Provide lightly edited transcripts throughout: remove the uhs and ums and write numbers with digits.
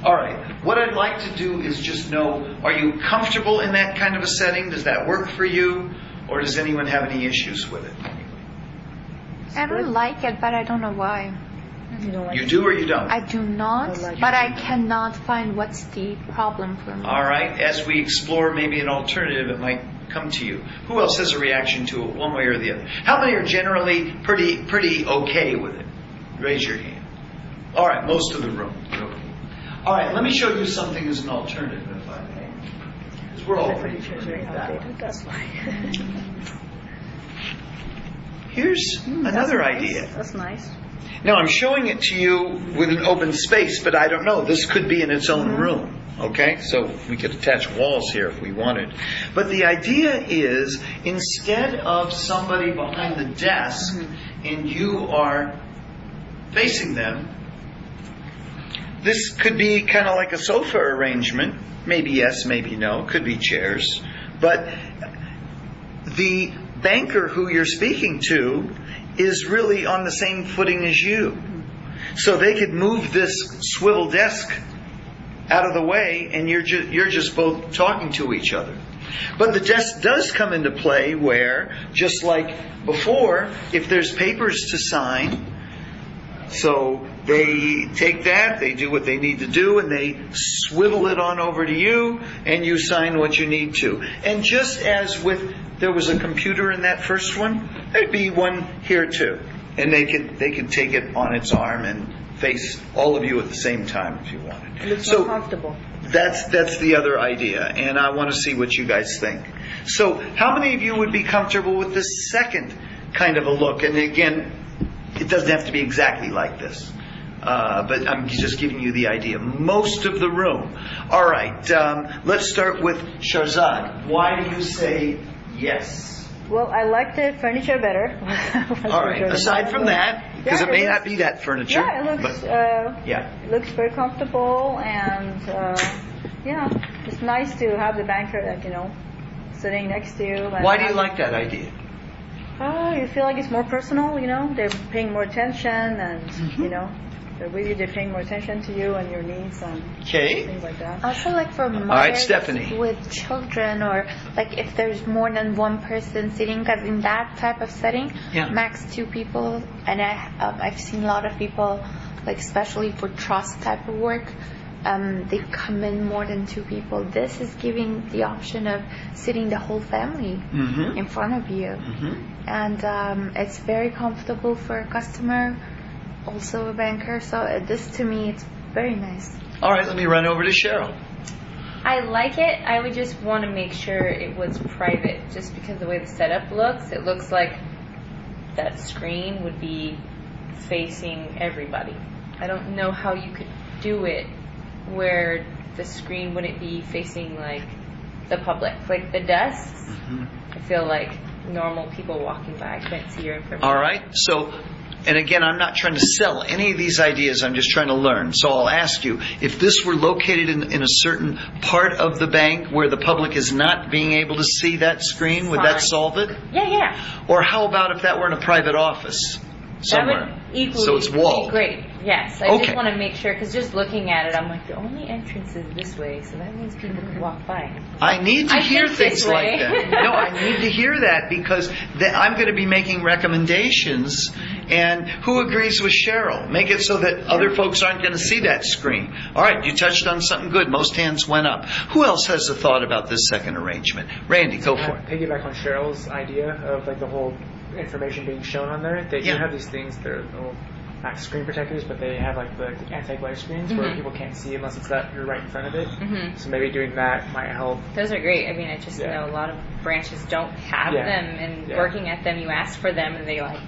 All right. What I'd like to do is just know, are you comfortable in that kind of a setting? Does that work for you? Or does anyone have any issues with it? I don't like it, but I don't know why. You do or you don't? I do not, but I cannot find what's the problem for me. All right. As we explore maybe an alternative, it might come to you. Who else has a reaction to it one way or the other? How many are generally pretty okay with it? Raise your hand. All right. Most of the room. All right, let me show you something as an alternative, if I may. Because we're all pretty familiar with that. That's fine. Here's another idea. That's nice. Now, I'm showing it to you with an open space, but I don't know. This could be in its own room. Okay? So we could attach walls here if we wanted. But the idea is, instead of somebody behind the desk and you are facing them, this could be kind of like a sofa arrangement. Maybe yes, maybe no. Could be chairs. But the banker who you're speaking to is really on the same footing as you. So they could move this swivel desk out of the way and you're just both talking to each other. But the desk does come into play where, just like before, if there's papers to sign, so they take that, they do what they need to do, and they swivel it on over to you, and you sign what you need to. And just as there was a computer in that first one, there'd be one here too. And they could take it on its arm and face all of you at the same time if you wanted. It looks more comfortable. That's the other idea, and I want to see what you guys think. So, how many of you would be comfortable with this second kind of a look? And again, it doesn't have to be exactly like this. But I'm just giving you the idea. Most of the room. All right. Let's start with Shahrzad. Why do you say yes? Well, I like the furniture better. All right. Aside from that, because it may not be that furniture. Yeah, it looks. It looks very comfortable, and it's nice to have the banker, sitting next to you. Why do you like that idea? You feel like it's more personal, they're paying more attention and, they're paying more attention to you and your needs and things like that. Also, like for mothers Stephanie, with children, or like if there's more than one person sitting, because in that type of setting, max 2 people, and I've seen a lot of people, like especially for trust type of work, they come in more than 2 people. This is giving the option of sitting the whole family in front of you. And it's very comfortable for a customer, also a banker. So this, to me, it's very nice. All right, let me run over to Cheryl. I like it. I would just want to make sure it was private, just because the way the setup looks, it looks like that screen would be facing everybody. I don't know how you could do it where the screen wouldn't be facing like the public, like the desks. I feel like normal people walking by couldn't see your information. All right. So, and again, I'm not trying to sell any of these ideas. I'm just trying to learn. So I'll ask you, if this were located in a certain part of the bank where the public is not being able to see that screen, would that solve it? Yeah. Or how about if that were in a private office somewhere? That would equally so it's walled. be great. Yes. I just want to make sure, because just looking at it, I'm like, the only entrance is this way, so that means people can walk by. I need to hear things like that. No, I need to hear that, because I'm going to be making recommendations. And who agrees with Cheryl? Make it so that other folks aren't going to see that screen. All right, you touched on something good. Most hands went up. Who else has a thought about this second arrangement? Randy, go for it. Piggyback on Cheryl's idea of like the whole information being shown on there. They do have these things. They're little screen protectors, but they have like the anti-glare screens where people can't see unless it's that you're right in front of it. So maybe doing that might help. Those are great. I mean, I just know a lot of branches don't have them, and working at them, you ask for them, and they like,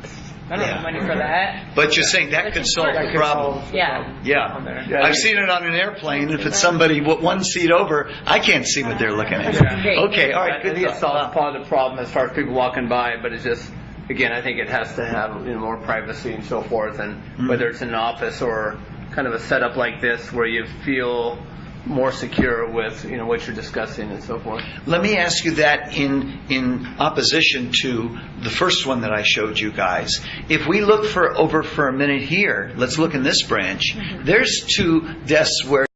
I don't have money for that. But you're saying that could solve the problem. Yeah. I've seen it on an airplane. If it's somebody one seat over, I can't see what they're looking at. Okay, all right. I think it solves part of the problem as far as people walking by, but it's just, again, I think it has to have more privacy and so forth, and whether it's in an office or kind of a setup like this where you feel more secure with what you're discussing and so forth. Let me ask you that in opposition to the first one that I showed you guys. If we look over for a minute here, let's look in this branch. There's 2 desks where